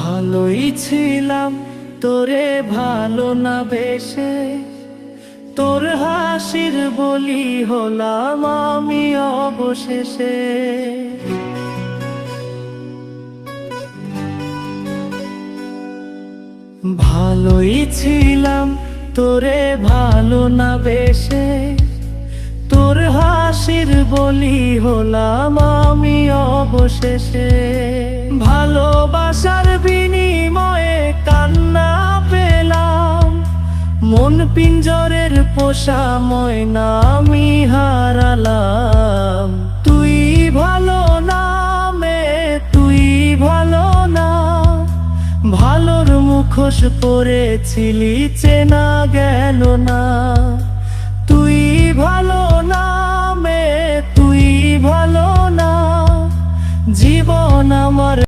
ভালোই ছিলাম তোরে ভালো না বেশে, তোর হাসির বলি হলাম আমি অবশেষে। ভালোই ছিলাম তোরে ভালো না বেশে, তোর হাসির বলি হলাম আমি অবশেষে। ভালোবাসার বিনিময়ে কান্না পেলাম, মন পিঞ্জরের পোষা ময়না আমি হারালাম। তুই ভালো না মেয়ে, তুই ভালো না, ভালোর মুখোশ পরেছিলি চেনা গেল না। তুই ভালো না মেয়ে, তুই ভালো না, জীবন আমার